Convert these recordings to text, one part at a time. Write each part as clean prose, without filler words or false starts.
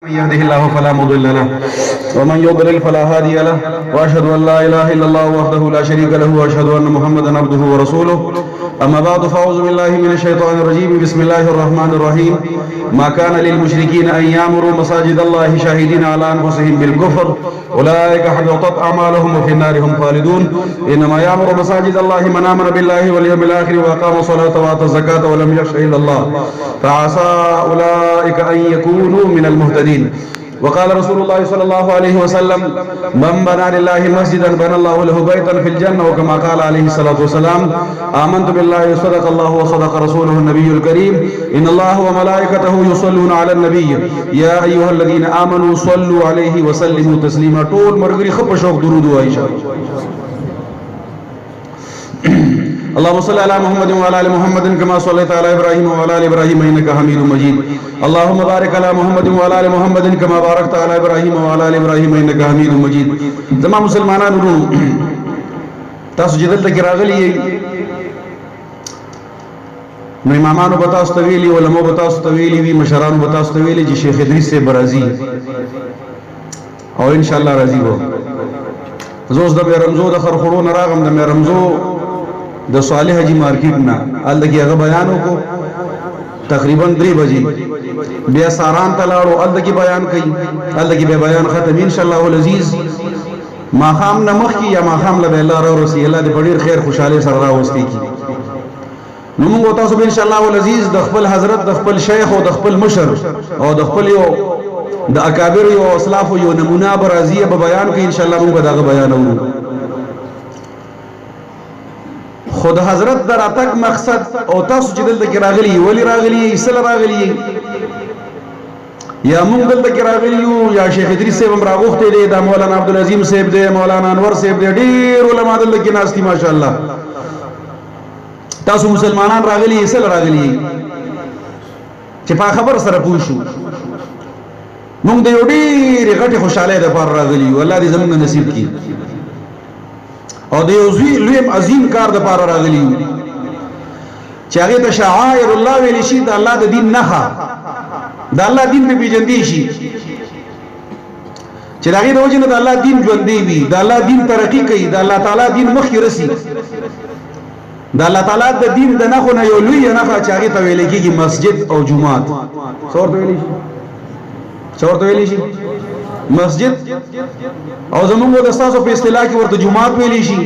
من يهده الله فلا مضل له ومن يضلل فلا هادي له واشهد ان لا اله الا الله وحده لا شريك له واشهد ان محمدا عبده ورسوله اما بعد فاعوذ بالله من الشيطان الرجيم بسم الله الرحمن الرحيم ما كان للمشركين ان يعمروا مساجد الله شاهدين على انفسهم بالكفر اولئك حبطت اعمالهم وفي النار هم خالدون انما يعمر مساجد الله من امن بالله واليوم الاخر واقام الصلاه واتى الزكاه ولم يخش الا الله فعسى اولئك ان يكونوا من المهتدين. وقال رسول الله صلى الله عليه وسلم من بنى لله مسجدا بنى الله له بيتا في الجنة وكما قال عليه الصلاة والسلام آمنت بالله وصدق الله وصدق رسوله النبي الكريم إن الله وملائكته يصلون على النبي يا أيها الذين آمنوا صلوا عليه وسلموا تسليما. طول مرغري خب شوق درود وعيشة. اللهم صل على محمد وعلى ال محمد كما صليت على ابراهيم وعلى ال ابراهيم انك حميد مجيد. اللهم بارك على محمد وعلى ال محمد كما باركت على ابراهيم وعلى ال ابراهيم انك حميد مجيد. زما مسلمانانو تاسو چې دلته کې راغلي نو امامانو به تاسو ته ویلي علماء به تاسو ته ویلي وي مشرانو به تاسو ته ویلي چې شیخ ادریس سے برازي او ان شاء الله راضي وو. زوس د رمزو د خرخړو نه راغم د رمزو د صالح جی مارکیټ نه ال دغه هغه بیان وکړو تقریبا 3 بجې بیا ساران تلاړو ال دغه بیان کړي ال دغه بیان ختم ان شاء الله العزیز ما خام نمخ کی یا ما خام له الله را رسول الله دې ډیر خیر خوشاله سره راوستي کی. نو موږ تاسو به ان شاء الله العزیز د خپل حضرت د خپل شیخ او د خپل مشر او د خپل یو د اکابر یو اسلاف یو نمونه برازیه به بیان کړي ان شاء الله موږ دغه بیانو. خود حضرت در اتک مقصد او تاسو چې دلته کې راغلي ولی راغلي اسل راغلي یا مونږ دلته کې راغلي یا شیخ ادریس صاحب هم راغوخته دي دا مولانا عبدالعظیم صاحب دي مولانا انور صاحب دي ډیر علما دلته کې ناس دي ماشاءالله. تاسو مسلمانان راغلي اسل راغلي چې په خبر سره پوښو مونږ د یو ډیر غټي خوشاله ده پر راغلي والله دې زموږ نصیب کړي او د یو لوی عظیم کار د پاره راغلی چې هغه ته شعائر الله ویل شي د الله د دین نه د الله دین په پیژندې شي چې هغه د وجه نه د الله دین ژوندې وي د الله دین ترقی کوي د الله تعالی دین مخ رسی د الله تعالی د دین د نه خو نه یو لوی نه چې هغه ته ویل کېږي مسجد او جمعات څور ته ویل شي څور ته ویل شي مسجد او زمونږ د تاسو په اصطلاح کې ورته جمعات ویلی شي.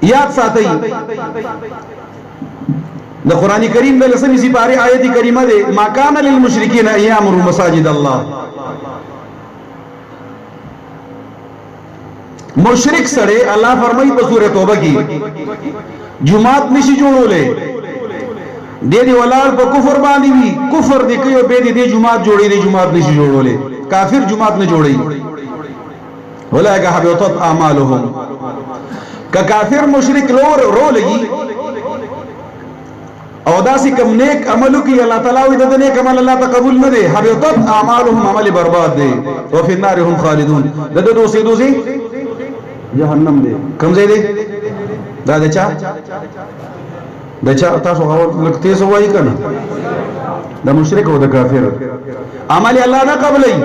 یاد ساتئ د قران کریم د لسمې سپاره آیت کریمه ده ما کان للمشرکین ان یامروا مساجد الله. مشرک سره الله فرمایي په سوره توبه کې جمعات نشي جوړولې دې دی ولال په کفر باندې وی کفر دې کوي به دې جمعات جوړې دي جمعات نشي جوړولې کافر جمعات نه جوړي ولایک حبطت اعمالهم کا کافر مشرک رو لګي او داسې کوم نیک عملو کې الله تعالی دې نیک عمل الله تقبل نه دي حبطت اعمالهم عمل برباد دي او فی النار هم خالدون دغه دوسي جهنم دي کوم ځای دي دا دچا تاسو لکته سو وای کنه د مشرک او د کافر عمل الله نه قبلای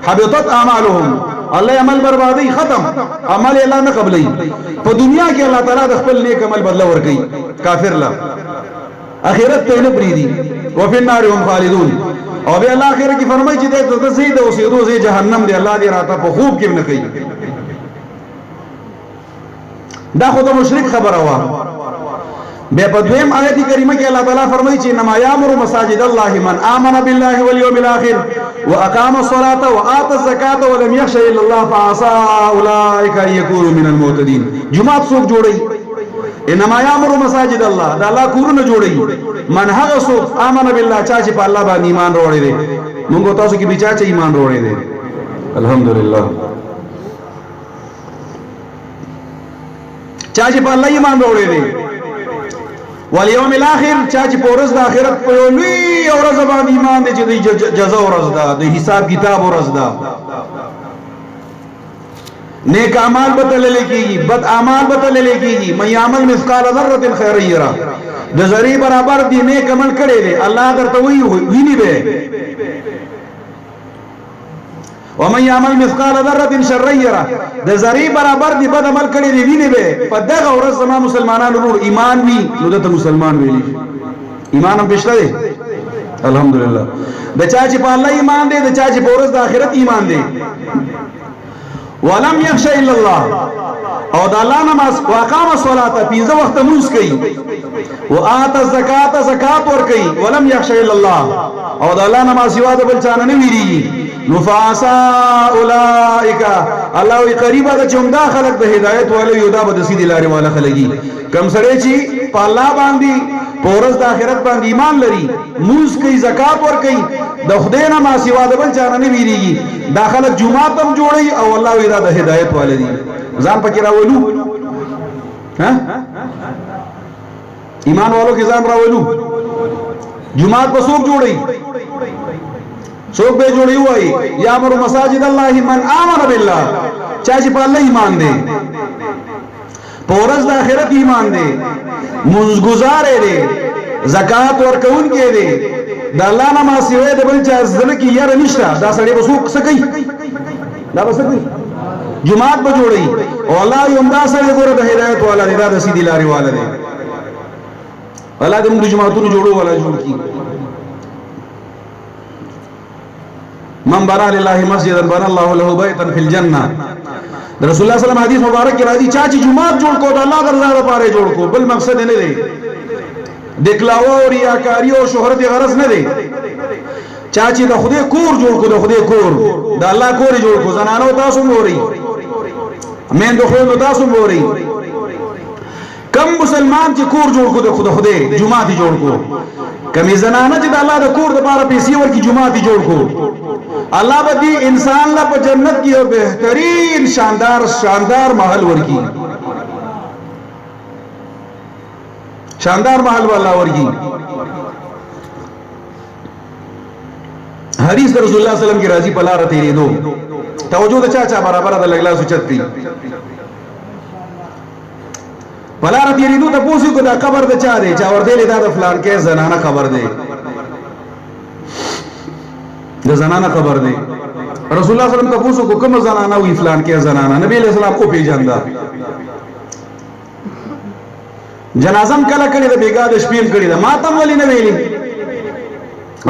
حبطت اعمالهم الله عمل بربادي ختم عمل الله نه قبلای په دنیا کې الله تعالی د خپل نیک عمل بدله ورکړي کافر لا اخرت ته نه پریدي او په النار هم خالدون او به الله اخر کې فرمایي چې د زید او سیدو زی جهنم دی الله دې راته په خوب کې نه کوي. دا خو د مشرک خبره وا. بے بدویم آیت کریمہ کی اللہ تعالیٰ فرمائی چی انما یامر مساجد اللہ من آمن باللہ والیوم الاخر واقام الصلاة وآت الزکاة ولم یخش الا اللہ فعصا اولئک ان یکونوا من المعتدین. جماعت سوک جوڑی انما یامر مساجد اللہ دا اللہ کورن جوڑی من حق سوک آمن باللہ چاچی پا اللہ بان ایمان روڑے دے منگو تاسو کی بھی چاچی ایمان روڑے دے الحمدللہ چاچی پا اللہ ایمان روڑے دے والیوم الاخر چاچ پورز د اخرت په لوی ورځ باندې ایمان دي چې د جزا ورځ ده د حساب کتاب ورځ ده. نیک اعمال بتل لکیږي، بد اعمال بتل لکیږي. من یعمل مثقال ذره خیر یرا، د ذری برابر دی نیک عمل کړي دي الله درته ویني به. ومن يعمل مثقال ذره شر يره، د ذری برابر دی بد عمل کړي دي ویني به. په دغه ورځ زما مسلمانانو ورو ایمان وی نو دته مسلمان ویلی ایمان هم پښته دی الحمدلله. د چا چې په الله ایمان دی، د چا چې په ورځ د آخرت ایمان دی. ولم يخش الا الله، او د الله نماز واقام الصلاه پنځه وخت مونږ کوي، وآت الزکات زکات ور کوي. ولم يخش الا الله، او د الله نماز سوا د بل چا نه ویریږي. نفاسا اولئک، الله وی قریبه د چومدا خلق د هدایت والو یودا به د سیدی لارې والا خلګي. کم سړی چې په الله باندې په ورځ د آخرت باندې ایمان لري، موږ کوي، زکات ور کوي، د خدای نه ما سوا د بل چا نه ویریږي. دا خلک جمعات هم جوړي او الله وی دا د هدایت والے دي. ځان پکې راولو، ها ایمان والو کې ځان راولو. جمعات په څوک جوړي؟ څوک به جوړي وای یامر مساجد الله من آمن بالله، چا چې په الله ایمان دی، په ورځ د آخرت ایمان دی، منځ گزار دی، زکات ورکون کې دی، د الله نه ما سیوه د بل چا زړه کې یاره نشته. دا سړی به څوک څه کوي؟ دا به څه کوي؟ جمعات به جوړي. او الله یې همدا سړی ګوره د هدایت والا دی، دا د سیدي لارې والا دی. الله دې موږ جماعتونو جوړو والا جوړ کړي. من بنا لله مسجدا بنا الله له بیتا فی الجنه، رسول الله صلی الله علیه وسلم حدیث مبارک کې راځي چا چې جمعات جوړ کو د الله درزا لپاره جوړ کو، بل مقصد نه دی، دکلاوه او ریاکاری او شهرت غرض نه دی. چا چې د خدای کور جوړ کو، د خدای کور، د الله کور جوړ کو، زنانو تاسو موري، مین د خو تاسو موري. کم مسلمان چې کور جوړ کو د خدای جمعات جوړ کو، کمی زنانه چې د الله د کور د لپاره پیسې ورکی جمعات جوړ کو، الله به دې انسان لا په جنت کې یو بهترین شاندار محل ورکی، شاندار محل والله ورکی. حدیث رسول الله صلی الله علیه وسلم کی راضی پلا رته دو توجه د چا برابر د لګلا سوچت کی پلا رته دو ته پوښي کو دا قبر د چا دی، چا ور دی دا د فلان کې زنانه خبر دی، د زنانه خبر دی. رسول الله صلی الله علیه وسلم ته پوښو کو کوم زنانه وی فلان کې زنانه، نبی علیہ السلام کو پیژاندا. جنازم کله کړي د بیګا د شپیم کړي د ماتم ولی نه ویلي.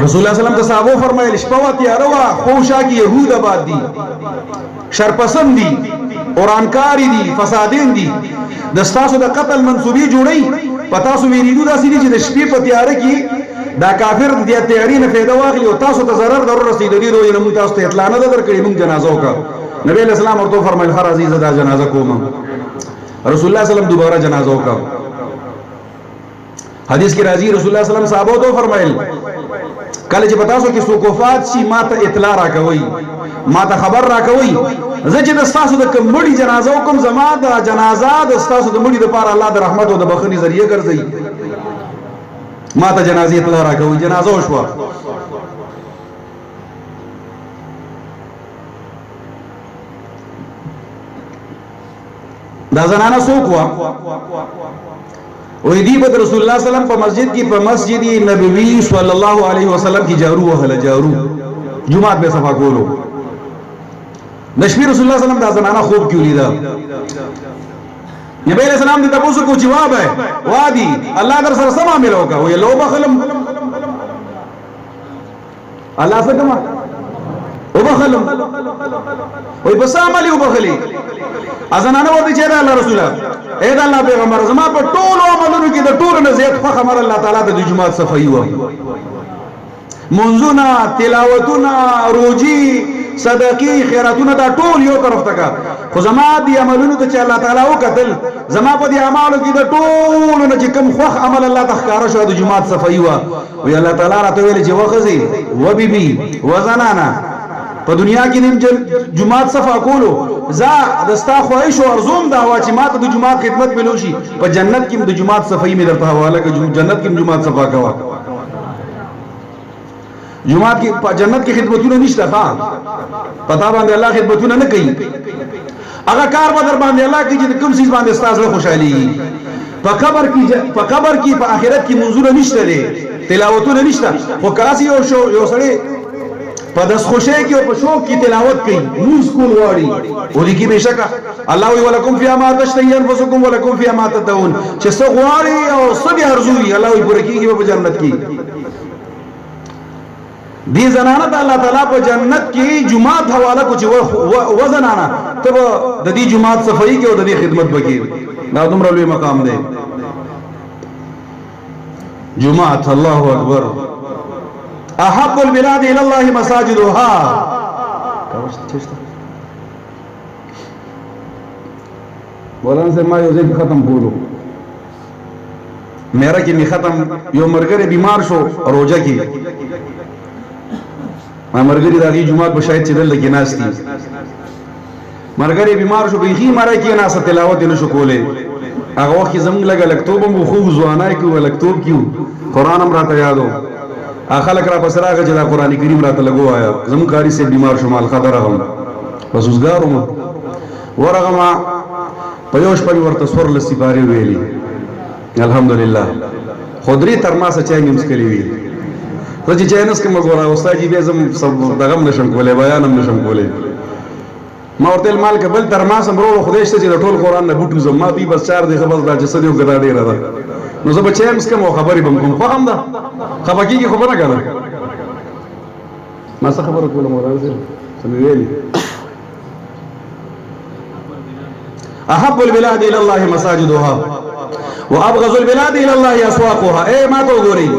رسول الله صلی الله علیه وسلم ته صحابه فرمایل شپه تیاره وا، خوشا کې يهود آباد دي، شرپسند دي، اورانکاری دي، فسادین دي، د ستاسو د قتل منسوبي جوړي، پتا سو ویریدو داسې دي چې د شپې په تیاره کې دا کافر د تیاری نه فایده واخلي او تاسو ته ضرر ضرور رسیدي. دی روي نه مونږ تاسو ته اطلاع نه درکړي، مونږ جنازه وکړه. نبی علیہ السلام ورته فرمایل خر عزیز دا جنازه کوم. رسول الله صلی الله علیه وسلم دوباره جنازه وکړه. حدیث کې راځي رسول الله صلی الله علیه وسلم صحابه ته فرمایل کله چې پتا سو کې سوکوفات شي ماته اطلاع راکوي، ماته خبر راکوي، زه چې د تاسو د کمړي جنازه وکم، زما د جنازه د تاسو د مړي لپاره الله د رحمت او د بخښنې ذریعہ ګرځي. ماته جنازه اطلاع راکوي، جنازه وشوه. دا زنانه څوک وه؟ وې دی په رسول الله صلی الله علیه وسلم په مسجد کې، په مسجد نبوي صلی الله علیه وسلم کې جارو وهله، جارو جمعه به صفا کولو. نشمیر رسول الله صلی الله علیه وسلم دا زنانه خوب کې ولیدا. نبی علیہ السلام دې تاسو کو جواب ہے وادي الله در سره سم عمل وکا، وې لو بخلم الله څنګه وبخلم، وې بس عمل وبخلی ازنانه ورته چې الله رسول الله اے دا الله پیغمبر زما په ټول عملونو کې د ټول نه زیات خو خبر الله تعالی د جمعات صفای و، منځونه، تلاوتونه، روزي، صدقې، خیراتونه دا ټول یو طرف تکا. خو زما دي عملونو ته چې الله تعالی وکتل، زما په دې اعمالو کې د ټول نه چې کوم خوخ عمل الله تخکاره شو د جمعات صفای و. وی الله تعالی راته ویل چې وخزي و بیبي و زنانا په دنیا کې نیم جمعات صفا کولو، زه دستا خواهش او ارزوم دا وا چې ماته د جمعات خدمت ملو شي، په جنت کې د جمعات صفای مې درته حواله کې، جنت کې جمعات صفا کوا. جمعات کې په جنت کې خدمتونه نشته، ها پتا باندې الله خدمتونه نه کوي. هغه کار به در باندې الله کوي چې کوم څه باندې ستاسو خوشحالي په قبر کې په آخرت کې منظور نشته دي تلاوتونه نشته خو کاسي یو سړی په داس خوشی کې او په شوق کې تلاوت کوي موږ کول غواړي ولې کې بشکا الله وی ولکم فی ما تشتهی انفسکم ولکم فی ما تدعون چې څو غواړي او څه به ارزوي الله وی پوره کیږي په جنت کې دې زنانه د الله تعالی په جنت کې جمعات حواله کو چې و زنانه ته د دې جمعات صفائی کې او د دې خدمت وکړي دا دومره لوی مقام دی جمعات الله اکبر احب البلاد الى الله مساجدها مولانا سے ما یو ځای ختم کولو میرا کې می ختم یو مرګره بیمار شو روزه کې ما مرګري دغه جمعه په شاید چې دل کې ناشتي مرګري بیمار شو به هی ماره کې ناس تلاوت نه شو کوله هغه وخت زموږ لګ لکتوب مو خو ځوانای کې ولکتوب کیو قران هم راته یادو خلک را پسره هغه چې دا قران کریم راته لګو آیا زموږ کاری سے بیمار شو مال خبره هم بس وسګارم ورغما پيوش په ورته سور لسی باري ویلي الحمدلله خودري تر ما څه چای نیمس کلی وی خو چې چای نس کوم ګورا استاد جی به زم سب دغم نشم کولای بیان هم نشم کولای ما ورته مال کبل تر ما سم ورو خدای شته چې ټول قران نه بوټو زم ما بي بس 4 دی خبر دا چې سديو ګدا ډیر ده نو زه به چای نس کوم خبري بم کوم خو هم ده خبرګي خبره کړه ما څه خبره کوله مولانا سم ویلي احب البلاد الى الله مساجدها وابغض البلاد الى الله اسواقها اے ما تو ګوري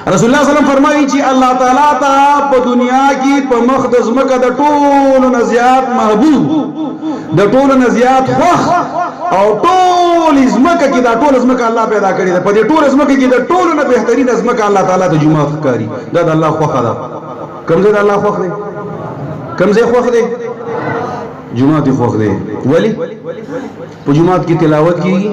رسول الله صلی الله علیه وسلم فرمایي چې الله تعالی ته په دنیا کې په مقدس مکه د ټولو نزيات محبوب د ټولو نزيات خوخ او ټول ازمکه کې دا ټول ازمکه الله پیدا کړی ده په دې ټول ازمکه کې د ټولو نه بهترین ازمکه الله تعالی ته جمعه ښکاری دا د الله خوخه ده کوم ځای د الله خوخ دی کوم ځای خوخ دی جمعات کی خوخ دے ولی په جمعات کی تلاوت کیږي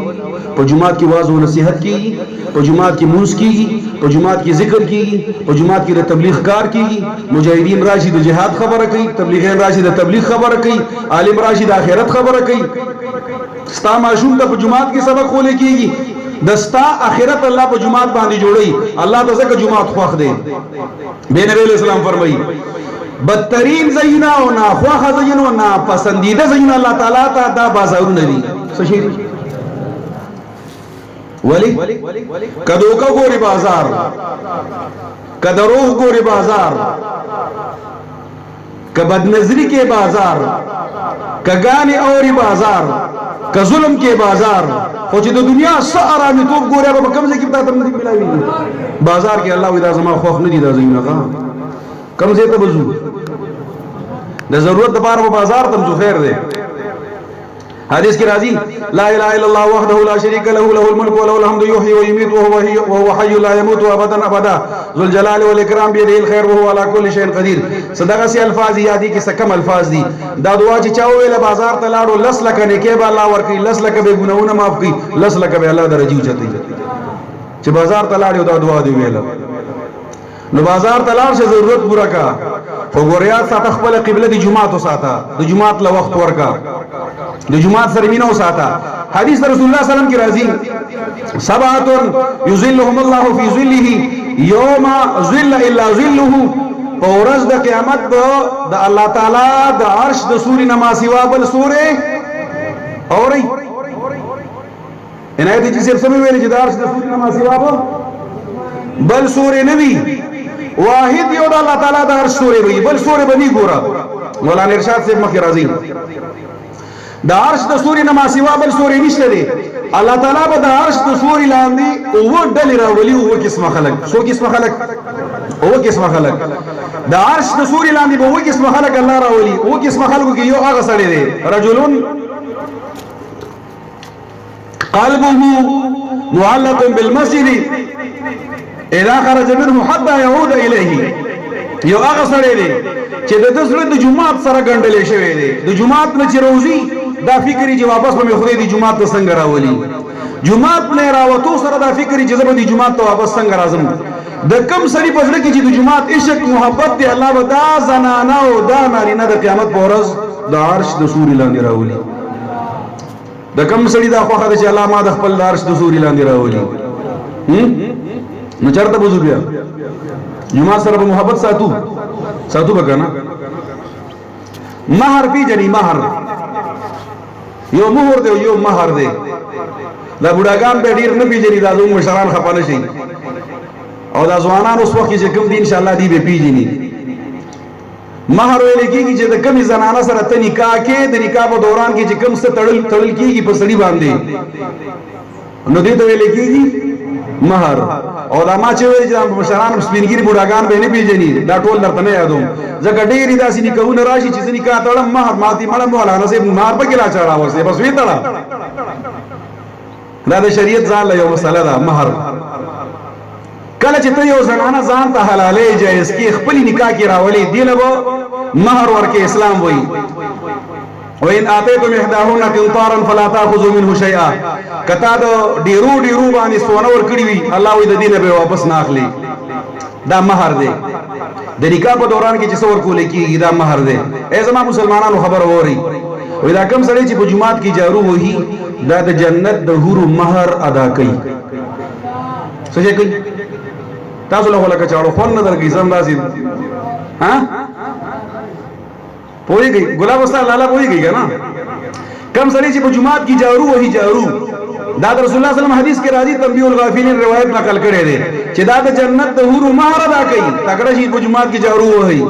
په جمعات کی واعظ او نصیحت کیږي په جمعات کی منس کیږي په جمعات کی ذکر کیږي په جمعات کی د تبلیغ کار کیږي مجاهدین راشي د جهاد خبره کوي تبلیغین راشي د تبلیغ خبره کوي عالم راشي د آخرت خبره کوي ستا معشوم ته په جمعات کی سبق خولې کیږي دستا آخرت الله په جمعات باندې جوړي الله د زکه جمعات خوخ دے بے نبی علیہ السلام فرمایي بدترین زینا او ناخواخه زینا او ناپسندیده زینا الله تعالی ته دا بازارونه دي څه شي ولی کدو کا ګوري بازار کدروغ ګوري بازار کبد نظری کې بازار کګانی اوري بازار ک ظلم کې بازار خو چې د دنیا س آرامي توپ ګوري به کوم ځای کې پاتې نه ملایوي بازار کې الله ودا زما خوف نه دي دا زینا کم ځای ته بزو د ضرورت لپاره په بازار ته جو خیر دی حدیث کې راځي لا اله الا الله وحده لا شريك له له الملك وله الحمد يحيي ويميت وهو حي لا يموت ابدا ابدا ذو الجلال والاكرام بيده الخير وهو على كل شيء قدير صدقه سي الفاظ یادي کې سکم الفاظ دي دا دعا چې چا ویله بازار ته لاړو لس لکه نه کې به الله ورکي لس لکه به ګناونه معاف کوي لس لکه به الله درجه چتي چې بازار ته لاړو دا دعا دی ویله نو بازار ته لاړ شه ضرورت پورا کا وګوریا ساته خپل قبله دی جمعه تو ساته د جمعه له وخت ورکا د جمعه سره مينو ساته حدیث رسول الله صلی الله علیه وسلم کی راځي سبعه یذلهم الله فی ظله یوم ظل الا ظله پورز د قیامت د الله تعالی د عرش د سوري نما سوا بل سورې اوري عنایت چې صرف سمې ویلې چې د عرش د سوري نما سوا بل سورې نبی واحد یو د الله تعالی د عرش سورې وي بل سورې بني ګورا مولانا ارشاد سے مخ راضی د عرش د سوري نه ما سوا بل سوري نشته دي الله تعالی به د عرش د سوري لاندې او ډلې راولي او قسمه خلق سو قسمه خلق او قسمه خلق د عرش د سوري لاندې به او قسمه خلق الله راولي او قسمه خلق کې یو هغه سړی دی رجل قلبه معلق بالمسجد اذا خرج منه حتى يعود اليه یو هغه سړی دی چې د دسړه د جمعات سره ګڼډلې شوی دی د جمعات نه چې روزي دا فکرې چې واپس به خدای دی جمعات ته څنګه راولي جمعات نه راوتو سره دا فکرې چې زه به دی جمعات ته واپس څنګه راځم د کم سړي په ځل کې چې د جمعات عشق محبت دی الله به دا زنانه او دا نارینه د قیامت په ورځ د عرش د سوري لاندې راولي. د کم سړي دا خوخه ده چې الله ما د خپل د عرش د سوري لاندې راولي. نو چرته بوزو بیا جمعه سره په محبت ساتو بکنه. مہر پیجنی مہر یو مہر دی یو مہر دی. دا بوډاګان به ډیر نه پیجنی دا زموږ مشران خپه نشي او دا ځوانان اوس وخت چې کوم دي ان شاء الله دی به پیجنی. مہر ویل کېږي چې د کمی زنانه سره ته نکاح کې د نکاح په دوران کې چې کوم څه تړل کېږي په سړي باندې نو دې ته ویل کېږي مہر. او دا ما چې وایي چې مشران سپینګری بوډاګان به نه پیژني دا ټول درته نه یادوم ځکه ډېرې داسې نکاحونه راشي چې زه نکاح تړم مہر ماتي مړم مولانا صاحب مہر پکې لا چاړه بس وی تړه. دا د شریعت ځان له یو مسله ده مہر. کله چې ته یو زنانه ځان ته حلالې جایز کې خپل نکاح کې راولي دی له مہر ورکه اسلام وایي وَإِنْ آتَيْتُمْ إِحْدَاهُنَّ قِنْطَارًا فَلَا تَأْخُذُوا مِنْهُ شَيْئًا. کتا د ډیرو باندې سونه ور کړی وي الله وی د دینه به واپس نه اخلي. دا مہر دی. د نکاح په دوران کې چې څور کول کېږي دا مہر دی. ای زما مسلمانانو خبر ووري وای دا کوم سړی چې په جمعات کې جارو وਹੀ دا د جنت د حور مہر ادا کوي. څه کوي تاسو له لکه چاړو خون نه درګي زم داسي ها پوئیږي ګلاب استاد لالا پوئیږي کنه. کم سړی چې په جمعات کې جارو وਹੀ جارو دا د رسول الله صلی الله علیه وسلم حدیث کې راځي تنبیه الغافلین روایت نقل کړي دي چې دا د جنت د حور مہر ادا کوي. تکړه شي په جمعات کې جارو وਹੀ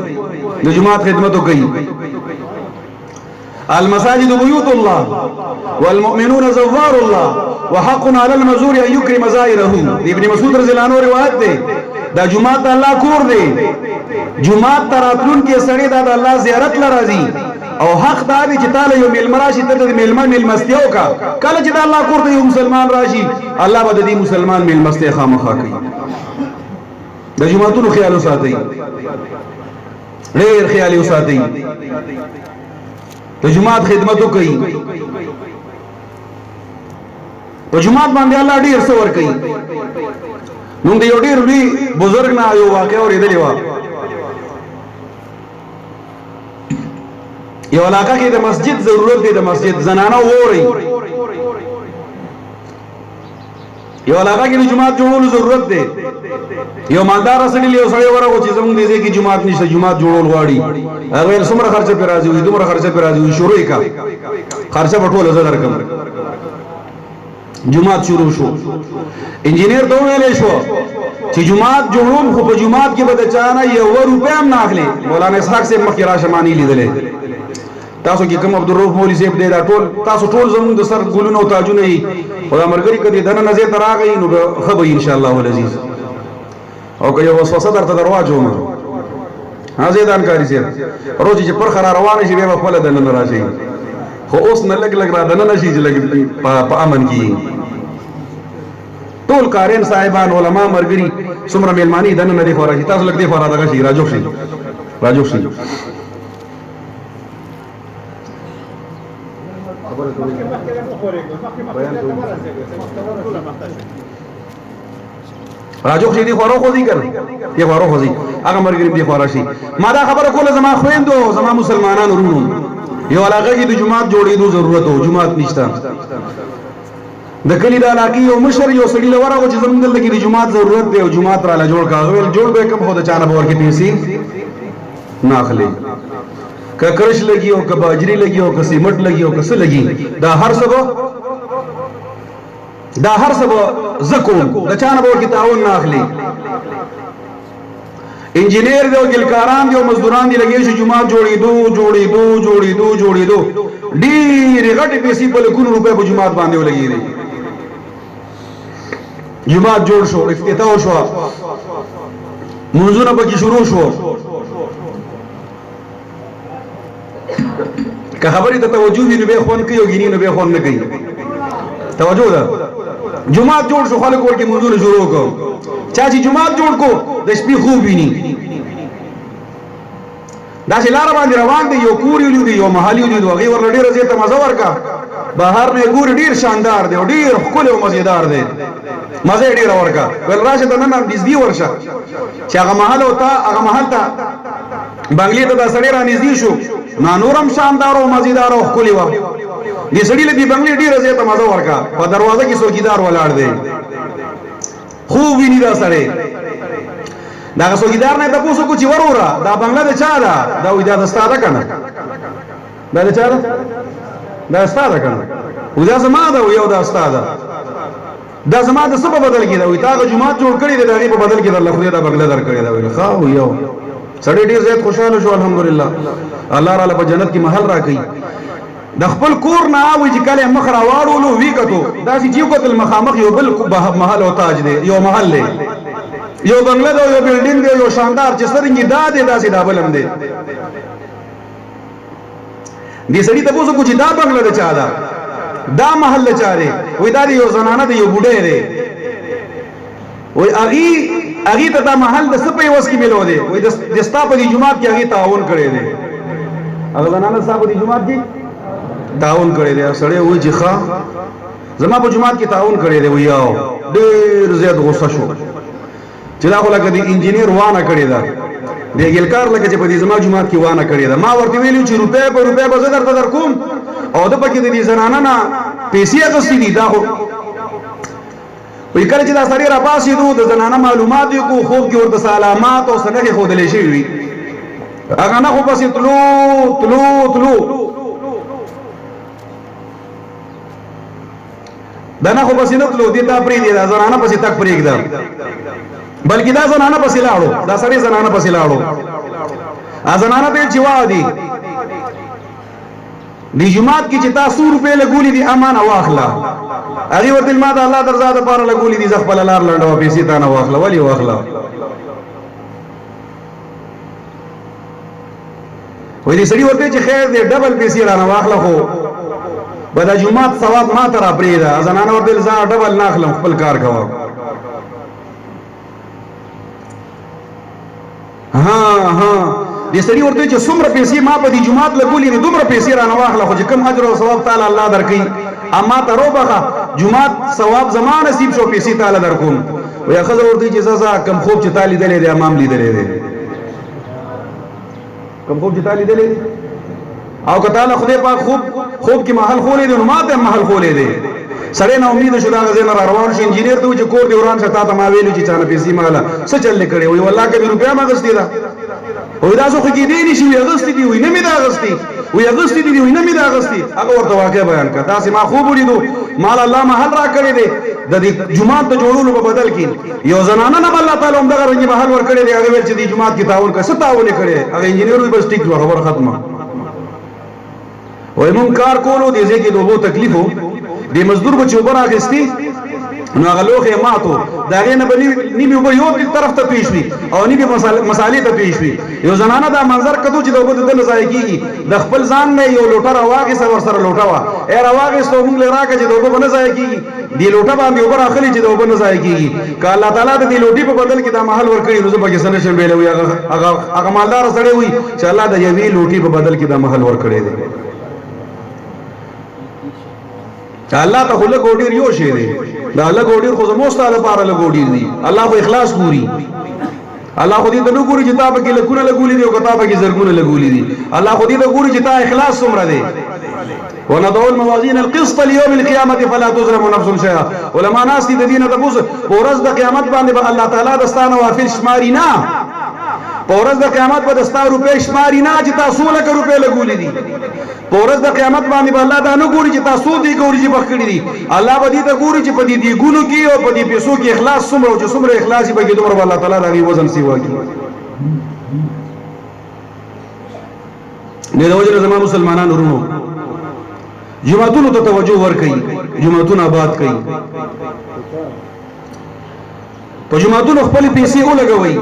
د جمعات خدمت کوي. المساجد بيوت الله والمؤمنون زوار الله وحق على المزور ان يكرم زائره. ابن مسعود رضی الله عنه روایت ده دا جمعات الله کور دی. جمعات تراتلون کې سړی دا د الله زیارت لراځي او حق دا دی چې تعالی یو میلمه راشي ته د میلمستیو کا. کله چې د الله کور ته یو مسلمان راشي الله به د دې مسلمان میلمستیا خامخا کوي. د جمعاتونو خیال وساتئ ډېر خیال وساتئ. د جمعات خدمت وکړئ. په جمعات باندې الله ډېر څه ورکوي. نو د یو ډېر لوی بزرګ نه یو واقعه اورېدلې وه. یو علاقه کې د مسجد ضرورت دی. د مسجد زنانه ووري یو علاقه کې د جمعات جوړولو ضرورت دی. یو مالدار سړی له سړی ورغو چې زموږ دې کې جمعات نشته جمعات جوړول غواړي هغه څومره خرچه پر راځي وي دومره خرچه پر راځي وي شروع کا خرچه پټول زه درکم. جمعات شروع شو. انجینیر ته ویلې شو چې جمعات جوړوم خو په جمعات کې به د چانه یو روپیا هم نه اخلي. مولانا اسحاق صاحب مخکې راشه مانی لیدلې تاسو کې کوم عبدالرؤف مولوی صاحب دی دا ټول تاسو ټول زموږ د سر ګلونو او تاجونه یې خدا مرګري کدي دنه نظر تر راغی نو خو به ان شاء الله العزیز او که یو وسوسه درته درواجو ما هغه دانکاری سي روز چې پر خرا روان شي به خپل دنه راځي خو اوس نه لګ را دنه نشي چې لګ په امن کې ټول کارین صاحبان علما مرګري څومره مېلماني دنه نه دی خورا تاسو لګ دی خورا دغه شي راجو شي راجو خو دې خورو خو دې کړ دې خورو خو دې هغه مرګري دې خورا شي. ما دا خبره کوله زما خويندو زما مسلمانانو ورونو یو علاقه کې د جمعات جوړېدو ضرورت او جمعات نشته. د کلی د علاقې یو مشر یو سړي لورغه چې زمونږ دلته کې د جمعات ضرورت دی او جمعات را لا جوړ کاغوي جوړ به کوم خو د چانه باور کې پیسې نه اخلي. که کرش لګي او که باجری لګي او که سیمټ لګي او که څه لګي دا هر څه زکو د چانه باور کې تعاون نه اخلي. انجینیر دی او ګلکاران دی او مزدوران دی لګي چې جمعات جوړېدو ډېرې غټې پیسې په لکونو روپۍ په جمعات باندې ولګي دي. جمعات جوړ شو افتتاح شو منځونه پکې شروع شو. که خبرې ته توجه وي نو به خوند کوي او ګینې نو به خوند نه کوي. توجه ده جمعات جوړ شو خلک ورکې منځونه شروع کړو. چا چې جمعات جوړ کو د شپې خوب ویني دا چې لار باندې روان دی یو کور یو دی یو محل یو دی هغه ور ډیر زیاته مزه ورکا بهر نه ګور ډیر شاندار دی ډیر ښکلی او مزیدار دی مزه ډیر ورکا ول راشه د نن د دې ورشه چې هغه محل او تا هغه محل ته بنگلې ته دا سړی را نږدې شو نورم شاندار او مزیدار او ښکلې وه دې سړي له دې بنگلې ډېره زیاته مزه ورکړه په دروازه کې څوکیدار ولاړ دی خوب ویني دا سړی دا څوکیدار نه تپوس وکړو چې وروره دا بنگله د چا ده دا وایي دا د ستا ده که نه دا د چا ده دا ستا ده که نه وایي دا زما ده وایي او دا ستا ده دا زما د څه په بدل کې ده وایي تا هغه جومات جوړ کړی دی د هغې په بدل کې درله خدای دا بنگله درکړې ده وایي ښه وایي او سړی ډېر زیات خوشحاله شو الحمدلله الله راله په جنت کې محل راکوي د خپل کور نه وایي چې کله مخ راواړولو وی کتو داسې چې وکتل مخامخ یو بل محل او تاج دی یو محل دی یو بنگله دی یو بلډینګ دی یو شاندار چې سترګې دا دی داسې دا بل هم دی دې سړي تپوس وکړو چې دا بنگله د چا ده دا محل د چا دی وایي دا د یو زنانه دی یو بوډۍ دی وایي هغې ته دا محل د څه په عوض کې میلو دی وایي د ستا په دې جومات کې هغې تعاون کړی دی هغه زنانه ستا په دې جومات کې تعاون کړی دی سړی وایي چې ښه زما په جومات کې تعاون کړی دی وایي او ډېر زیات غوسه شو چې دا خو لکه د انجینیر وانه کړې ده د ګلکار لکه چې په دې زما جومات کې وانه کړې ده ما ورته ویلي چې روپۍ په روپۍ به زه درته درکوم او ده پکې د دې زنانه نه پیسې اخیستې دي دا خو وایي کله چې دا سړی راپاڅېدو د زنانه معلومات یې کو خوب کې ورته څه علامات او څه نښې ښودلی شوي وي هغه نښو پسې تلو دا نښو پسې نه تلو دې تا پرېږدې دا زنانه پسې تګ پرېږده بلکې دا زنانه پسې لاړو دا سړی زنانه پسې لاړو زنانه ته چې وادي دی جماعت کې چې تا 100 روپۍ لګولې دي امانه واخله هغې ورته ما د الله در ځای دپاره لګولې دي زه خپله لار لنډوه پیسې تا نه واخله ولې واخله وایي دې سړي ورته چې خیر دی ډبل پیسې رانه واخله خو به دا جومات ثواب ما ته را پرېږده زنانه ورته ویل زه ډبل نه اخلم خپل کار کوه دې سړي ورته چې څومره پیسې ما په دې جومات لګولې دي دومره پیسې رانه واخله خو چې کوم اجر او ثواب تعالی الله درکوي اما ته روبخه جومات ثواب زما نصیب شو پیسې تعالی درکوم وایي ښځه ورته چې زه کم خوب چې تا لیدلی دی امام لیدلی دی کم خوب چې تا لیدلی دی او که تعالی خدای پاک خوب کې محل خولی دی نو ما ته هم محل خولی دی سړی نه امید شو دا هغه ځای نه را روان شي انجینر ته وایي چې کور دې وران شه تا ته ما ویلي چې چا نه پیسې ماله څه چل دې کړی وایي والله که مې روپۍ هم اخېستې ده وایي دا څه خو کېدی نه شي وایي اخېستې دي وایي نه مې ده اخېستې وایي اخېستې دي وایي نه مې ده اخېستې هغه ورته واقع بیان کړه داسې ما خوب ولیدو مال الله محل را کړی دی د دې جومات د جوړولو په بدل کې یو زنانه نه الله تعالی همدغه رنګې محل ورکړی دی هغې ویل چې دې جومات کې تعاون کړه څه تعاون یې کړی هغه انجینر وایي بس ټیک شوه خبره ختمه وایي مونږ کار کولو دې ځای کې د اوبو تکلیف و دې مزدور به چې اوبه راخېستې نو هغه لوښی یې مات و د هغې نه به نیمې اوبه یو طرف ته توی شوي او نیمې مسالې ته توی شوي یو زنانه دا منظر کتو چې د اوبه د ده نه ضایع کېږي د خپل ځان نه یو لوټه راواخېسته ورسره لوټه وه راواخېسته موږ له راکړه چې د اوبه به نه ضایع کېږي دې لوټه باندې اوبه راخلي چې د اوبه نه ضایع کېږي که الله تعالی د دې لوټې په بدل کې دا محل ورکړي نو زه پکې څه نشم ویلی وایي هغه مالداره سړی وایي چې الله د یوې لوټې په بدل کې دا محل ورکړی دی الله ته خو لږ او ډېر یو شی دی دا لږ او ډېر خو زموږ ستا لپاره لږ او ډېر دي الله خو اخلاص ګوري الله خو دې ته نه ګوري چې تا پکې لکونه لګولي دي او که تا پکې زرګونه لګولي دي الله خو دې ته ګوري چې تا اخلاص څومره دی ونضع الموازين القسط ليوم القيامة فلا تظلم نفس شيئا علماء ناس دي د دې نه تپوس په ورځ د قیامت باندې به الله تعالی د ستا نوافل شماري نه په ورځ د قیامت به د ستا روپۍ شماري نه چې تا 100 لکه روپۍ لګولي دي په ورځ د قیامت باندې به الله دا نه ګوري چې تا 100 دیګه ورځې بخ کړي دي الله به دې ته ګوري چې په دې دیګونو کې او په دې پیسو کې اخلاص څومره او چې څومره اخلاص به کې دومره به الله تعالی د هغې وزن سیوا کړي دې د وجې نه زما مسلمانانو وروڼو جوماتونو ته توجه ورکړئ جوماتونه آباد کړئ په جوماتونو خپلې پیسې ولګوئ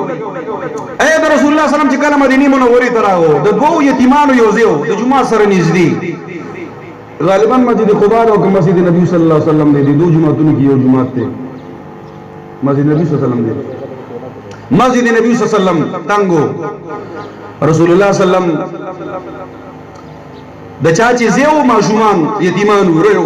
اے د رسول الله سلام چې کله مدینې منورې ته راغو د دوو یتیمانو یو ځای و د جومات سره نږدې غالبا مسجد قباء او مسجد نبی صلی الله علیه وسلم دی د دوه جوماتونو کې یو جومات دی مسجد نبی صلی الله علیه وسلم دی مسجد نبی صلی الله علیه وسلم تنګو رسول الله صلی الله علیه وسلم د چا چې زیو ماشومان یتیمان ورو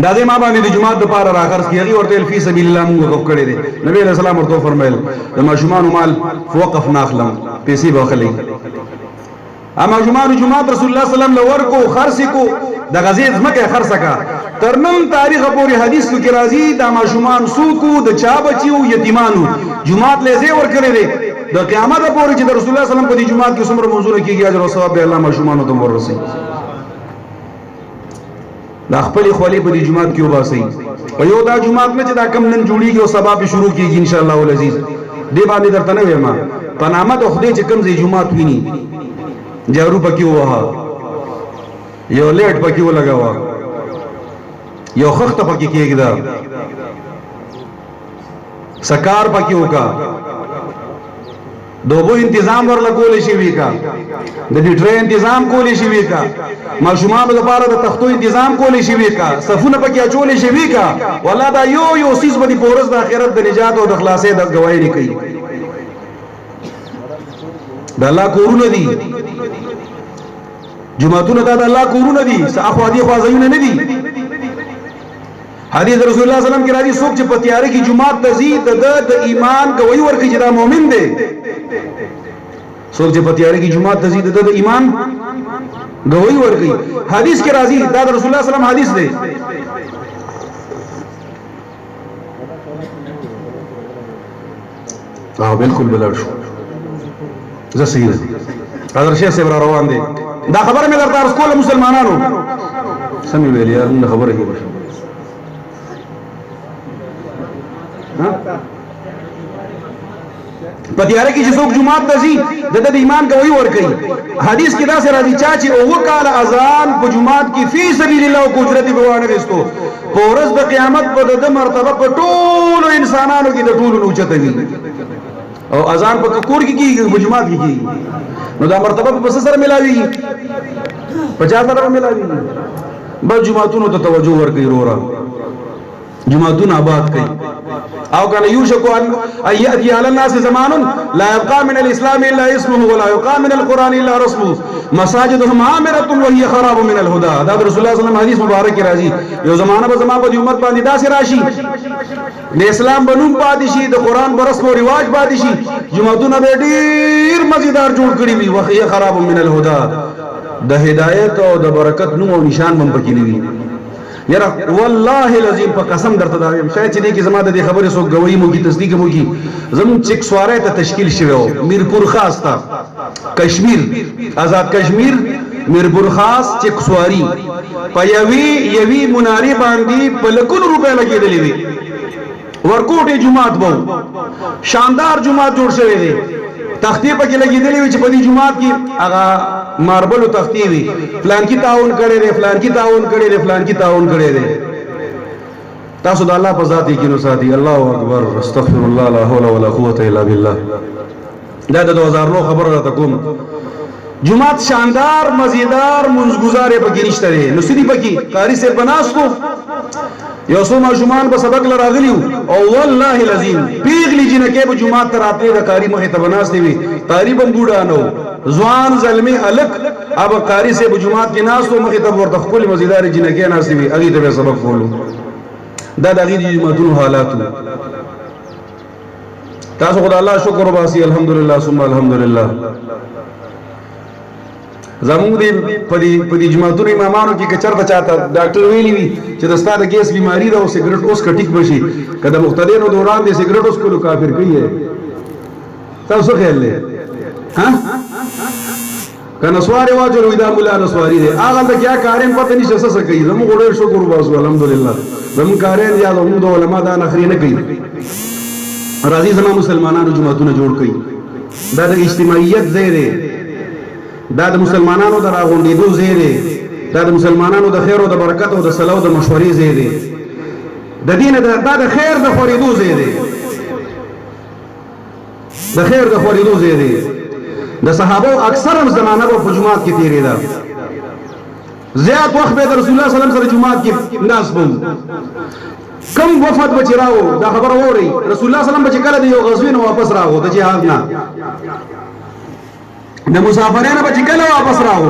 دا دې ما باندې د جمعات د پاره راخرس کیږي ورته فی سبیل الله موږ وقف کړی دی نبی علیہ السلام ورته فرمایل د ماشومان مال وقف ناخلم پیسې به خلې اما جمعات رسول الله صلی الله علیه وسلم لور کو خرڅ کو د غزې ځمکه خرڅ کا ترنن تاریخ پورې حدیث کې راځي دا ماشومان سوکو د چا بچیو یتیمانو جمعات لزه ور کړی دی د قیامت پورې چې د رسول الله صلی الله علیه وسلم په دې جمعات کې څومره منظور کیږي اجر او ثواب به الله ماشومان ته ورسي دا خپل خولي په دې جمعات کې وباسي په یو دا جمعات نه چې دا کم نن جوړیږي او سبب شروع کیږي ان شاء الله العزیز دې باندې درته نه وایم په نامه د خدای چې کم زی جمعات ویني جارو پکې وها یو لیټ پکې ولګاوه یو خخت پکې کېږي سکار پکې وکا دوبو انتظام ورله کولې شي وی کا د دې ټرین انتظام کولې شي وی کا ماشومان لپاره د تختو انتظام کولې شي وی کا صفونه پکې اچولې شي وی کا ولا دا یو سیس باندې پورس د آخرت د نجات او د خلاصې د گواہی نه کوي د الله کورونه دي جمعتون دا الله کورونه دي اخو دي خوازيونه نه دي حدیث رسول الله صلی الله علیه وسلم کې راځي څوک چې په تیارې کې جمعات تزيد د ایمان گواہی ورکړي چې دا مؤمن دی څوک چې په تیارې کې جمعات تزيد د ایمان گواہی ورکړي حدیث کې راځي دا رسول الله صلی الله علیه وسلم حدیث دی بالکل بلل شو زه صحیح حضرت شیخ صاحب روان دي دا خبره مې درته عرض کوله مسلمانانو سمې ویلې یار نه خبره کې په تیارې کې چې څوک جمعات ته ځي د ایمان گواہی ورکوي حدیث کې داسې راځي چې اوه کاله اذان په جمعات کې فی سبیل الله او اجرت به وانه رسټو په ورځ د قیامت په د مرتبه په ټولو انسانانو کې د ټولو اوچته وي او اذان په کور کې کیږي په جمعات کې کیږي نو دا مرتبه په سره ملاوي 50 سره ملاوي بل جمعتونو ته توجه ورکړي رورا جمعتون آباد کړي او کله یوشک ان ایاتی علی الناس زمان لا يبقى من الاسلام الا اسمه ولا يبقى من القران الا رسمه مساجدهم عامره وهي خراب من الهدى دا رسول الله صلی الله علیه وسلم حدیث مبارک راځي یو زمانہ به زما په امت باندې داسې راشي د اسلام بنوم پاتې شي د قران په رسم او رواج پاتې شي جمعتون به ډیر مزیدار جوړ کړی وي وهي خراب من الهدى د هدایت او د برکت نوم او نشان هم پکې نه وي یاره والله العظیم په قسم درته دا وایم شاید چې دې کې زما د دې خبرې سو گواہی مو کی تصدیق مو کی زمون چک سواره ته تشکیل شوی او میرپور خاص تا کشمیر آزاد کشمیر میرپور خاص چک سواری په یوی مناری باندې په لکونو روپے لګېدلې وي ورکوټه جمعات وو شاندار جمعات جوړ شوی دی تختی پکې لګېدلې وي چې په دې جمعات کې هغه ماربل تختی وي فلان کی تعاون کړي دي فلان کی تعاون کړي دي فلان کی تعاون کړي دي تاسو د الله په ذات کې نو ساتي الله اکبر استغفر الله لا حول ولا قوه الا بالله دا د 2009 خبره راته کوم جمعات شاندار مزیدار منځګزار پکې نشته دي نو سړي پکې قاری سے بناستو یو څو ماشومان په سبق لراغلیو او والله العظیم پیغلی جنکه په جمعات تر راتلې د قاری مخه ته بناستې وي قاری بم بوډا نو ځوان زلمی الک اب قاری سے په جمعات کې ناس او مخه ته ورته خپل مزیدار جنکه ناستې وي اغه ته سبق کولو دا دغه دي جمعتون حالات تاسو خدای الله شکر وباسي الحمدلله ثم الحمدلله زموږ دی په دې جماعتونو امامانو کې کچرته چاته ډاکټر ویلی وي چې د ستاره ګیس بیماری ده او سیګریټ اوس کټیک بشي کله مختلفو دوران دي سیګریټ اوس کولو کافر کوي تاسو خیال لې ها کنه سواره واجو ودا مولا نسواری دي هغه د کیا کارین پته نشي څه کوي زموږ ډېر شکر وباسو الحمدلله زموږ کارین یا زموږ علماء دا نخري نه کوي راځي زموږ مسلمانانو جماعتونه جوړ کوي دا د اجتماعیت ځای دی دا د مسلمانانو د راغونډېدو ځای دی دا د مسلمانانو د خیر او د برکت او د صلاح او د مشورې ځای دی د دین دا د خیر د خورېدو ځای دی د خیر د خورېدو ځای دی د صحابه اکثر هم زمانہ په جمعات کې تیرېده زیات وخت به د رسول الله صلی الله علیه وسلم سره جمعات کې ناس بوم کم وفد بچ راو دا خبر اوري رسول الله صلی الله علیه وسلم بچ کله د یو غزوین واپس راغو د جهاد نه د مسافرانو بچ کله واپس راغو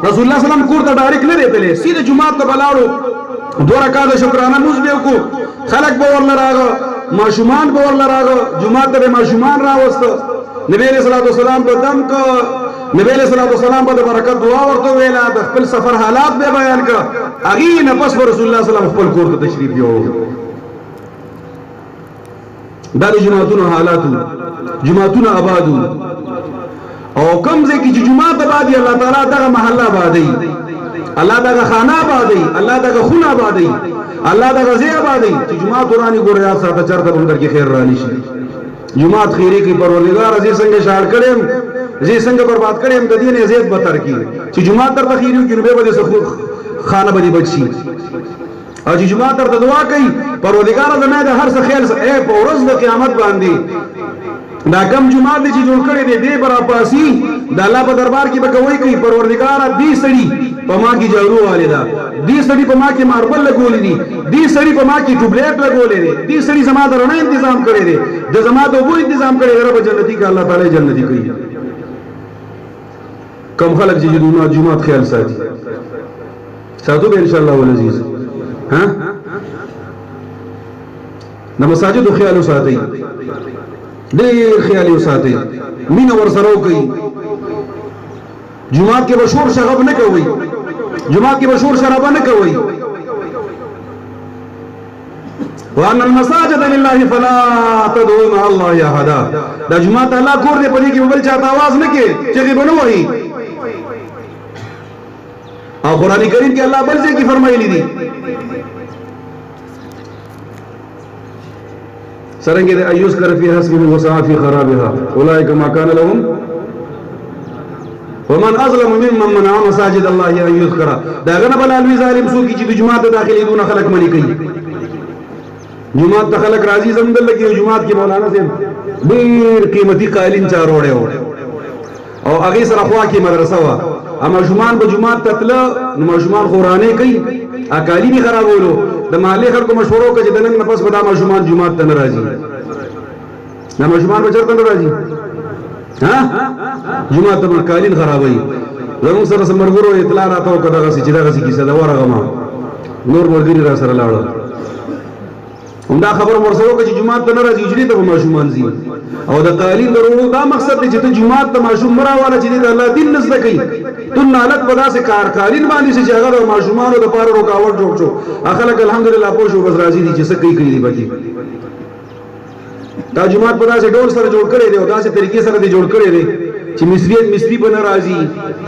رسول الله صلی الله علیه وسلم کور ته ډایرکټ نه دیتلې سیده جمعات ته بلاړو دو رکعات شکرانه موږ به کو خلق به ورل راغو ماشومان به ورل راغو جمعه ته ماشومان راوست نبی علیہ الصلوۃ والسلام په دم کو نبی علیہ الصلوۃ والسلام په برکت دعا ورته ویلا د خپل سفر حالات به بیان کړ اغي نه پس رسول الله صلی الله علیه وسلم خپل کور ته تشریف یو دا د جمعتونو حالات جمعتونو آبادو او کم ځکه چې جمعه آبادی الله تعالی دغه محله آبادی الله دغه خانه آبادی الله دغه خونه آبادی الله دغه ځای آبادی چې جمعه دورانی ګوریا سره چرته بندر کې خیر رانی شي جمعه خیره کی پروردگار ازي څنګه شاړ کړم زی څنګه برباد کړم د دې نه زیات بتر کی چې جمعه تر تخیرو کې نو به بده خانه بدی بچي او چې جمعه تر دعا کوي پروردگار زموږ د هر څه خیال اے په ورځ د قیامت باندې دا کم جمعه دې چې جوړ کړي دې برا پاسي د الله په دربار کې به کوي کوي پروردگار دې سړي په ما کې جوړو والدا دې سړي په ما کې ماربل لګولې دي دې سړي په ما کې ټوبلیټ لګولې دي دې سړي زما درنه تنظیم کړي دي د زما د وو تنظیم کړي رب جنتی کا الله تعالی جنتی کوي کم خلق چې جمعه خیال ساتي ساتو به ان شاء الله ولعزیز ها د مساجد خیال ساتي ډېر خیال ساتي مين ور سره کوي جمعه کې بشور شغب نه کوي جمعه کې بشور شراب نه کوي وان المساجد لله فلا تدعوا مع الله احد دا جمعه الله کور دې پدې کې بل چاته आवाज نه کې چې بنو وایي او قرآن کریم کې الله بل ځای کې فرمایلی دي سرنګ دې ايوس کر فی حسب وسع فی خرابها اولئک ما کان لهم ومن اظلم ممن منع مساجد الله ان يذكر دا غنه بل الوی ظالم سو کی چې جمعه ته داخلي دون خلق منی کوي جمعه ته خلق راضی زمدل لګي جمعه کې مولانا صاحب ډیر قیمتي قالین چا روړې او هغه سره خوا کې مدرسه وا اما جمعان به جمعه تتله نو مجموعان قرانه کوي اکالی به خرابولو د محلي خلکو مشورو کوي چې دنن نفس بدا مجموعان جمعه ته ناراضي نه مجموعان به چرته ناراضي ها جمعه ته قالین خرابوي زموږ سره سمرګورو اطلاع راته کړه چې دغه کیسه دا ورغه ما نور ورګری را سره لاړ همدا خبر ورسره کوي چې جمعه ته ناراضي اجري ته مجموعان زی او د قالین درونو دا مقصد دی چې ته جمعه ته ماشوم مراواله چې د الله دین نزد کوي تو نالت پدا سے کار قالین باندې چې هغه د ماشومانو د پاره رکاوټ جوړ شو اخلک الحمدلله پوښو بس راضي دي چې څه کوي کوي باقي دا جمعه پدا سے ډول سره جوړ کړي دی او دا سه طریقې سره دی جوړ کړي دی چې مصری بن راضي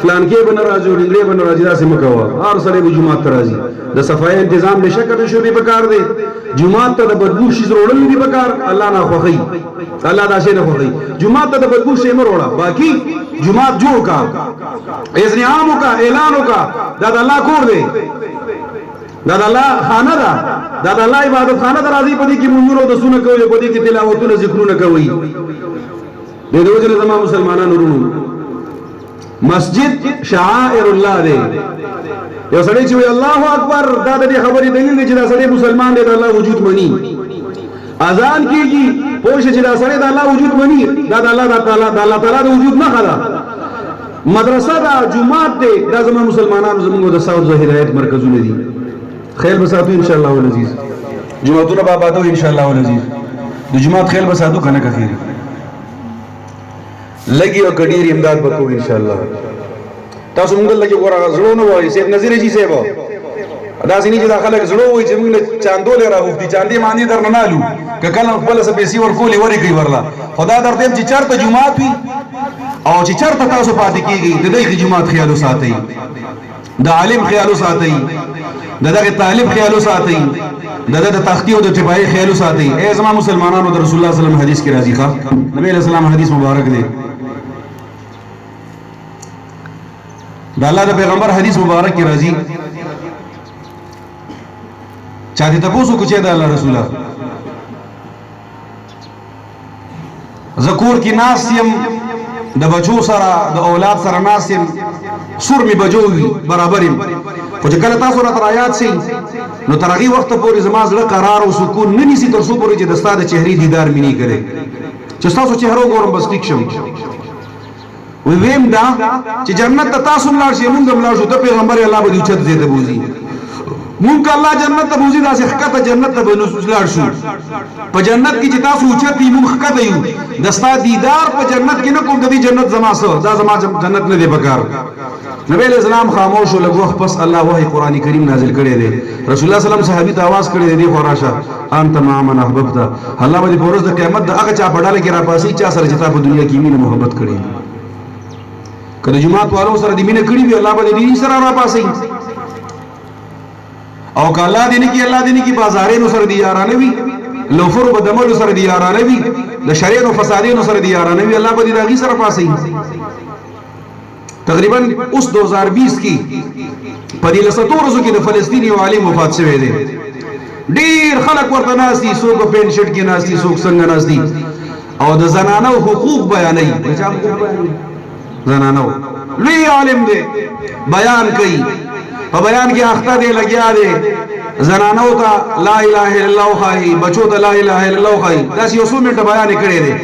فلان کې بن راضي او ډنګړي بن راضي دا سه مکوا هر سره به جمعه ته راضي د صفای تنظیم بشکره شو به کار دی جمعه ته د بدبو شي زړول دی بکار الله نه خوخي الله دا شي نه خوخي جمعه ته د بدبو شي مروړه باقي جمعه جوړ کا اذن عام کا اعلان کا دا د الله کور دی دا د الله خانه ده دا د الله عبادت خانه ده راضي پدې کې مونږ ورو د سونه کوي پدې کې تلاوتونه ذکرونه کوي د دې وجه زموږ مسلمانانو ورونو مسجد شعائر الله دی یو سړی چې الله اکبر دا د خبرې دلیل دی چې دا سړی مسلمان دی د الله وجود مني اذان کیږي پوښتنه چې دا سړی د الله وجود مني دا د الله تعالی د وجود نه خلا مدرسه دا جمعه دی دا زموږ مسلمانانو زموږ د ساوث هدایت مرکزونه دي خیر بساتو ان شاء الله العزیز جمعتونه بابادو ان شاء الله العزیز د جمعه خیر بساتو کنه کخیر لګي او کډیر امداد وکړو ان شاء الله تاسو موږ لګي ګور غزلو نو وایي سید نذیر جی صاحب دا سینې چې داخله غزلو وایي چې موږ چاندول راغوفتي چاندې باندې درنالو کله خپل څه پیسې ورکولې ورې کوي ورلا خدا درته چې چرته جمعات وي او چې چرته تاسو پاتې کیږي د دې جمعات خیال ساتي د عالم خیال ساتي دغه طالب خیال ساتي دغه تختی او د تبعی خیال ساتي اے زما مسلمانانو د رسول الله صلی الله علیه وسلم حدیث کې راځي ښا نبی علیہ السلام حدیث مبارک دی دا الله د پیغمبر حدیث مبارک کې راځي چا دې تاسو کو چې دا الله رسول ذکور کې ناسیم د بچو سره د اولاد سره ناسیم سور می بجوي برابریم خو چې کله تاسو راته آیات سي نو ترغي وخت پورې زما زړه قرار او سکون نه نيسي تر څو پورې چې د ستاد چهرې دیدار مې نه کړي چې تاسو چهره وګورم بس ټیک شم ویم دا چې جنت ته تاسو لاړ شئ موږ هم لاړ شو ته پیغمبر الله به اوچت زیته بوزي مونږ الله جنت ته بوزي دا ښکته جنت ته بنوسلار شو په جنت کې چې تاسو اوچتي مونږ ښکته یو دستا دیدار په جنت کې نه کوم د دې جنت زما سره دا زما جنت نه دی پکار نبی علیہ السلام خاموش او لګوخ پس الله وحی قرآن کریم نازل کړی دی رسول الله سلام صحابي ته आवाज کړی دی خراشه انت ما من احببت الله باندې پورز د قیامت د هغه چا بډاله کې را پاسي چا سره چې په دنیا کې مینه محبت کړی کله جماعت والو سره د مینه کړی وی الله باندې دې سره را پاسي او که الله دې نه کې الله دې نه کې بازارونو سره دی یارانه وی لوفر بدمل سره دی یارانه وی د شریعت او فسادونو سره دی یارانه وی الله باندې دې سره پاسي تقریبا اوس 2020 کې په دې لساتورزو کې د فلسطیني عالم وفات شوی دی ډیر خلک ورته ناسي څوک په پنشټ کې ناسي څوک څنګه ناسي او د زنانو حقوق بیانوي زنانو لوی عالم دی بیان کوي په بیان کې اخته دی لګیا دی زنانو ته لا اله الا الله خای بچو ته لا اله الا الله خای دا یو څو منټه بیان کړی دی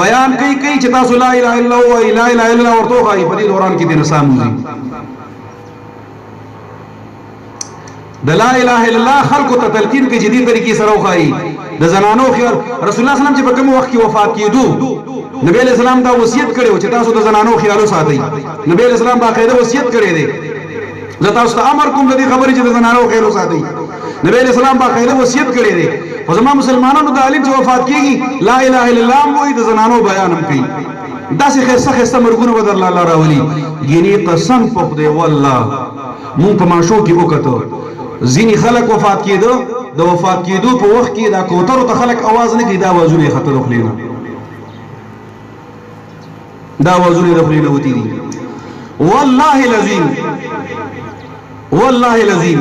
بیان کوي چې تاسو لا اله الا الله او لا اله الا الله ورته خای په دې دوران کې د نسام دي د لا اله الا الله خلکو ته تلقین کې جدي طریقې سره وخایي د زنانو خیال رسول الله صلی الله علیه وسلم چې په کوم وخت کې وفات کېدو نبی علیہ السلام دا وصیت کړو چې تاسو د زنانو خیال وساتئ نبی علیہ السلام باقاعده وصیت کړی دی زه تاسو ته امر کوم د دې خبرې چې د زنانو خیال وساتئ نبی علیہ السلام باقاعده وصیت کړی دی خو زموږ مسلمانانو د عالم چې وفات کېږي لا اله الا الله وایي د زنانو بیان هم کوي داسې خسته مرګونه به در الله راولي ګینې قسم په خدای والله مونږ په ماشو کې وکړو ځینې خلک وفات کېدو د وفات کېدو په وخت کې دا کوترو ته خلک आवाज نه کوي دا आवाजونه یې خطر خلینا دا आवाजونه د خلینا وتی دي والله العظیم والله العظیم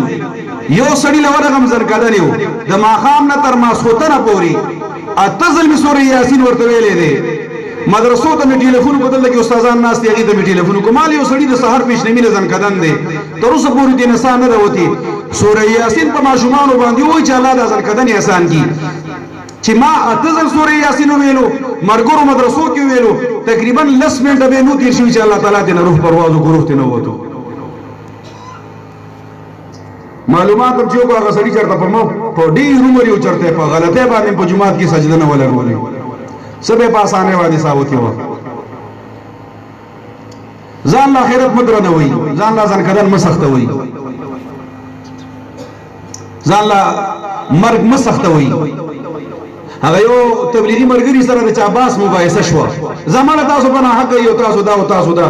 یو سړی لورغم زرکدن یو د ماخام نه تر ماسخوتنه پوري اتزل می سورې یاسین ورته ویلې دي مدرسو ته می ټلیفون بدل کې استادان ناس دی هغه ته می ټلیفون کومال یو سړی د سحر پېښ نمینه زنکدن دی تر اوسه پورې دې نسان نه وتی سورې یاسین په ماشومان باندې وای چې الله د زنکدن احسان کی چې ما اتزل سورې یاسین ویلو مرګورو مدرسو کې ویلو تقریبا 10 منټه به نو تیر شي چې الله تعالی دې روح پرواز وکړو ته نه وته معلومات هم چې هغه سړي چرته په مو په ډیر عمر یو چرته په غلطه باندې په جمعات کې سجده نه ولرولې سبه پاسانه باندې ساوتی و ځان لا خیرت مدره نه وي ځان لا ځان کدن مسخته وي ځان لا مرګ مسخته وي هغه یو تبلیغي مرګري سره د عباس مباحثه شو زمانه تاسو په حق یو تاسو دا او تاسو دا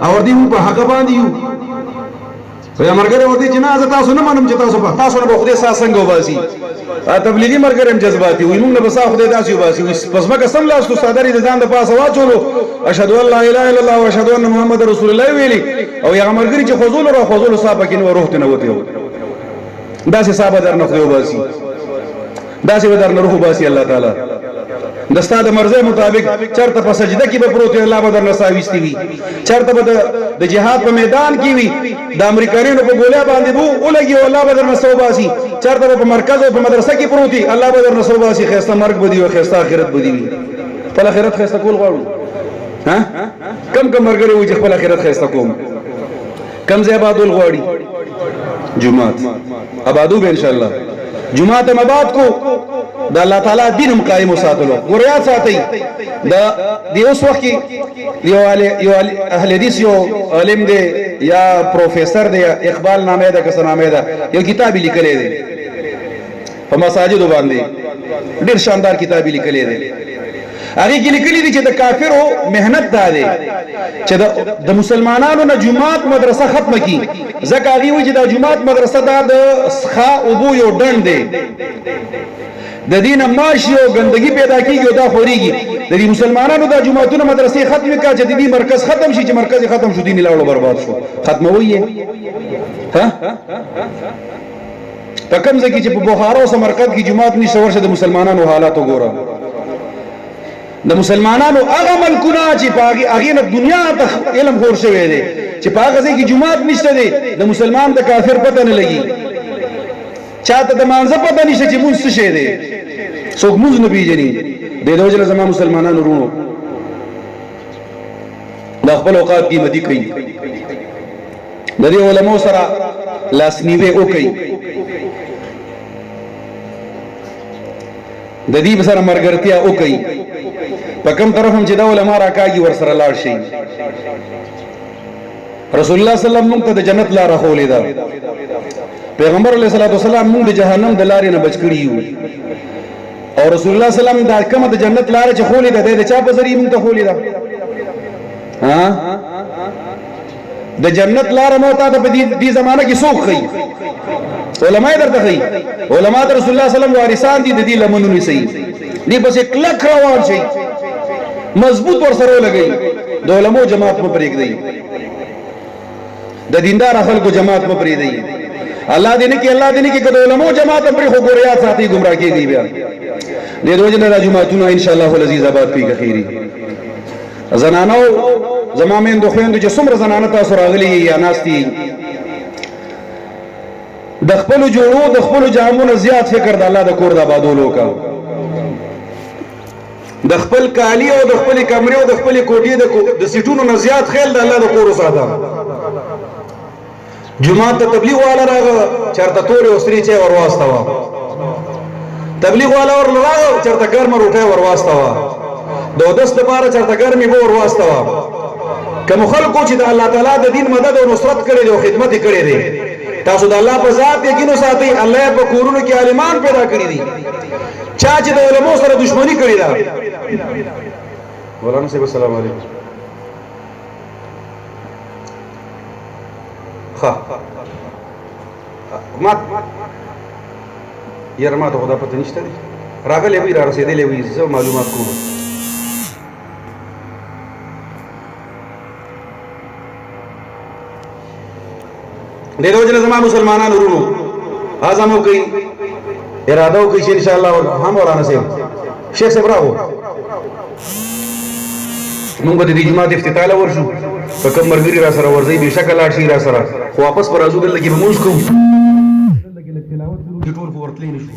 او دې په حق باندې یو یا مرګره ورته جنازه تاسو نه منم چې تاسو په تاسو نه خدای ساسنګ وباسي تبلیغي مرګرم جذباتي وي موږ نه بس خدای داسي وباسي پس ما قسم لا استو صدري د ځان د پاسه واچولو اشهد ان لا اله الا الله واشهد ان محمد رسول الله ویلي او یا مرګري چې خذول او خذول صاحب کې نو روح ته نه وته داسي صاحب در نه خدای وباسي داسي در نه روح وباسي الله تعالی دستا د مرزه مطابق چرته په سجده کې به پروت الله بدر نساويستي وي چرته به د جهاد په میدان کې وي د امریکایانو په ګولیا باندې وو ولګي الله بدر نسوباسي چرته په مرکز او په مدرسه کې پروتي الله بدر نسوباسي خسته مرګ بدی او خسته اخرت بدی وي په اخرت خسته کول غواړو ها کم مرګره وي چې په اخرت خسته کوم کم زې آبادول غواړي جمعات آبادو به ان شاء الله جمعات مباد کو د الله تعالی دین قائم وساتلو ګوریات ساتي د اوس وخت کې یو اهل حدیث یو عالم دی یا پروفیسور دی اقبال نامه ده کس نامه ده یو کتاب لیکلی دی په مساجد باندې ډیر شاندار کتاب لیکلی دی هغه کې لیکلی دی چې د کافرو مهنت ده دی چې د مسلمانانو نه جمعات مدرسه ختم کی ځکه هغه وی چې د جمعات مدرسه ده د ښا ابو یو ډند دی د دینه ماشي او ګندګي پیدا کیږي او دا خوريږي د دې مسلمانانو د جمعتونو مدرسې ختم کړه چې د دې مرکز ختم شي چې مرکز ختم شو دین لاړو برباد شو ختموي ها په کوم ځای چې په بخارا او سمرقند کې جمعات نشته ورشه د مسلمانانو حالات وګوره د مسلمانانو هغه ملکونه چې پاغي هغه نه دنیا ته علم خور شوی دی چې پاغه ځای کې جمعات نشته دی د مسلمان د کافر پته نه لګي چاته د مانزه پته نشته چې مونږ څه شي دی څوک مونږ نه پیژني د دوجنه زمو مسلمانانو ورونو د خپل اوقات قیمتي کوي د دې علماء سره لاس نیوي او کوي د دې سره مرګرتیا وکړي په کوم طرف هم چې دا علما راکاږي ور سره لاړ شي. رسول الله صلی الله علیه وسلم موږ ته د جنت لاره خولې ده. پیغمبر علیه الصلاۃ والسلام موږ د جهنم د لارې نه بچ کړي یو. او رسول الله صلی الله علیه وسلم دا کومه د جنت لاره چې خولې ده د چا په ذریعہ موږ ته خولې ده؟ ها د جنت لاره مو ته په دې زمانہ کې څوک ښيي؟ علما درته ښيي. علما د رسول الله صلی الله علیه وسلم وارثان دي. د دې لمنو نسی دې پس کلک روان شي مضبوط ور سره لګي. د علماء جماعت په پرېږدي د دیندار خلکو جماعت په پرېږدي. الله دې نه کې الله دې نه کې د علماء جماعت په خو ګوریا ساتي گمراه کیږي. بیا دې روز نه راجمعتونه ان شاء الله العزیز آباد پیږي خیری. زنانو زمامین د خويندو چې څومره زنانه تاسو راغلي یا ناستي د خپل جوړو د خپل جامونو زیات فکر د الله د کور د آبادولو کا. د خپل کالی او د خپل کمرې او د خپل کوټې د سیټونو نه زیات خیال د الله د کور وساته. جمعه ته تبلیغ والا راغ چرته تورې او سری چي ورواستوا. تبلیغ والا ور راغ چرته ګرم روټه ورواستوا. د ودس لپاره چرته ګرمي به ورواستوا. کوم خلکو چې د الله تعالی د دین مدد او نصرت کړي او خدمت کړي دي تاسو د الله په ذات یقین ساتئ. الله په کورونو کې عالمان پیدا کړی دي. چا چې د علماء سره دښمنی کړی ده. مولانا صاحب السلام علیکم. ها ما یاره ما ته خدا پته نشته دي راغلی وي را رسېدلی وي زه معلومات کوم. دې روزنه زما مسلمانانو ورونو اعظم کوي اراده وکړي چې ان شاء الله هم مولانا صاحب شیخ صاحب راغو موږ به د دې جماعت افتتاح له ورشو. په کوم مرګري را سره ورځي به شکل لاړ شي را سره خو واپس پر ازو دلته کې به موږ کوو دلته کې تلاوت ټول ورتلی نشو.